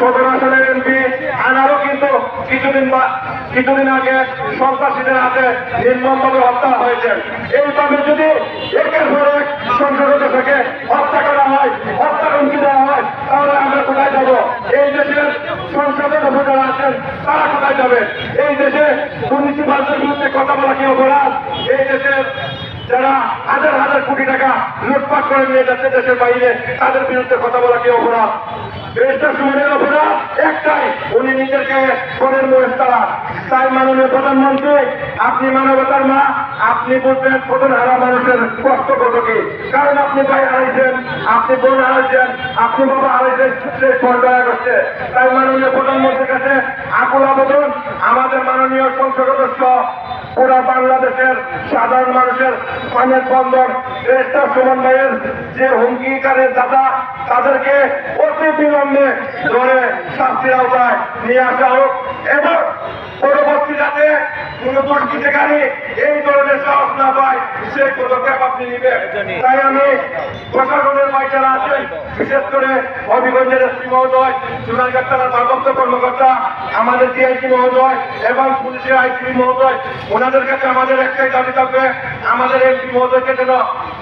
17 আসনের এমপি আনারও কিন্তু কিছুদিন আগে সন্ত্রাসীদের হাতে নির্মমভাবে হত্যা হয়েছে। এইভাবে যদি একের পর এক সংসদ থেকে হত্যা করা হয়, হত্যার হুমকি দেওয়া হয়, তাহলে আমরা কোথায় যাব? এই দেশের সংসদে যারা আছেন তারা কোথায় যাবে? এই দেশে দুর্নীতিবাজদের বিরুদ্ধে কথা বলা কি অপরাধ? এই দেশের যারা হাজার হাজার কোটি টাকা লুটপাট করে নিয়ে যাচ্ছে দেশের বাইরে, তাদের বিরুদ্ধে কথা বলা কি অপরাধ? ব্যারিস্টার সুমনের অপরাধ একটাই, উনি নিজেকে করেন মহেশতলা। তাই মাননীয় প্রধানমন্ত্রী, আপনি মানবতার মা, আপনি বুঝবেন প্রধান হারা মানুষের কষ্ট কত কি। কারণ আপনি ভাই হারাইছেন, আপনি বোন হারাইছেন, আপনি বাবা হারাইছেন, সেই ফলটা করছে। তাই মাননীয় প্রধানমন্ত্রীর কাছে আকুল আবেদন, আমাদের মাননীয় সংসদ সদস্য পুরা বাংলাদেশের সাধারণ মানুষের পানের বন্ধন ব্যারিস্টার সুমন ভাইয়ের যে হুমকিকারের দাদা, তাদেরকে অতি বিলম্বে ধরে শাস্তির আওতায় নিয়ে আসা হোক এবং পরবর্তী যাতে কোন দুষ্কৃতিকারী এই ধরনের সাহস না পায় সেই পদক্ষেপ আপনি নেবেন। তাই আমি প্রশাসনের বাইচারা আছেন, বিশেষ করে হবিগঞ্জের এসপি মহোদয়, চুনারঘাট থানার ভারপ্রাপ্ত কর্মকর্তা, আমাদের ডিআইজি মহোদয় এবং পুলিশের আইসিপি মহোদয়, ওনাদের কাছে আমাদের একটাই দাবি থাকবে, আমাদের এমপি মহোদয়কে যেন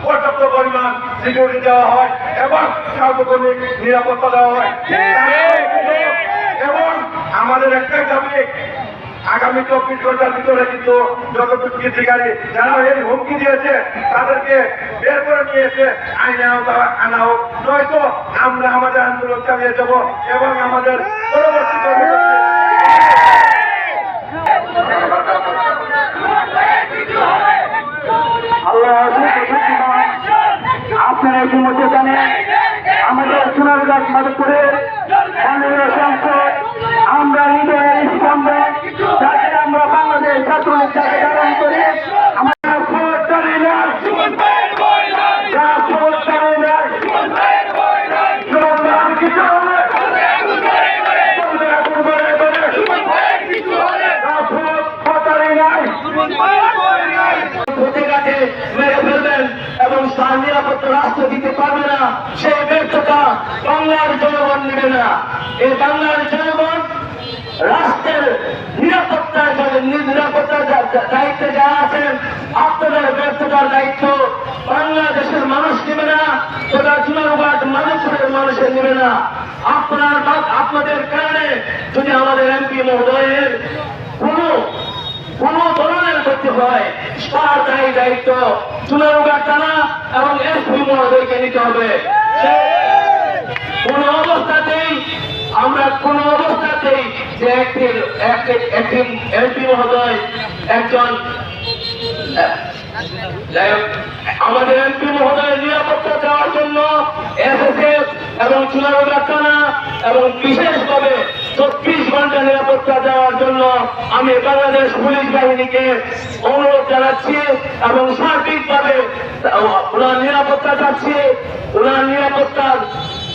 পর্যাপ্ত পরিমাণ সিকিউরিটি দেওয়া হয় এবং সার্বজনীন নিরাপত্তা দেওয়া হয়। এবং আমাদের একটাই দাবি, আগামী 24 ঘন্টার ভিতরে কিন্তু যত দুষ্কৃতিকারী যারা এই হুমকি দিয়েছে তাদেরকে বের করে নিয়ে এসে আইনে আনা হোক, নয়তো আমরা আমাদের আন্দোলন চালিয়ে যাব এবং আমাদের পরবর্তী আপনারা ইতিমধ্যে জানেন আমাদের সোনারগাঁও মাধবপুরের মাননীয় সংসদ আমরা হৃদয়ের স্তম্ভ, যাকে আমরা বাংলাদেশ ছাত্রলীগ যাকে ধারণ করি, আমরা মেরে ফেলবেন এবং তার নিরাপত্তা রাষ্ট্র দিতে পারবে না, সেই ব্যর্থতা বাংলার জনগণ নেবে না। এই বাংলার জনগণ রাষ্ট্রের নিরাপত্তার দায়িত্বে যারা আছেন, আপনাদের ব্যর্থতার দায়িত্ব বাংলাদেশের মানুষ নেবে না, তথা চুনারঘাট মাধবপুরের মানুষের নেবে না। আপনাদের কারণে যদি আমাদের এমপি মহোদয়ের কোন ধরনের ক্ষতি হয়, তার দায়িত্ব চুনারঘাট থানা এবং এসপি মহোদয়কে নিতে হবে। কোন অবস্থাতেই যে একটি এমপি মহোদয় একজন আমাদের এমপি মহোদয়ের নিরাপত্তা দেওয়ার জন্য এসএসএফ এবং চুনারঘাট থানা এবং বিশেষভাবে 24 ঘন্টা নিরাপত্তা দেওয়ার জন্য আমি বাংলাদেশ পুলিশ বাহিনীকে অনুরোধ জানাচ্ছি এবং সার্বিকভাবে ওনার নিরাপত্তা চাচ্ছি। ওনার নিরাপত্তার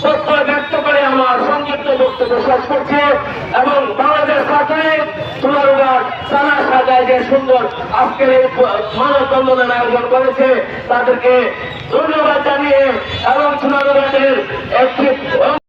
তথ্য ব্যক্ত করে আমার সংক্ষিপ্ত বক্তব্য শেষ করছি এবং বাংলাদেশ সরকারের চুনারঘাট থানা শাখায় যে সুন্দর আজকের এই মানববন্ধনের আয়োজন করেছে তাদেরকে ধন্যবাদ জানিয়ে এবং চুনারঘাটের একটি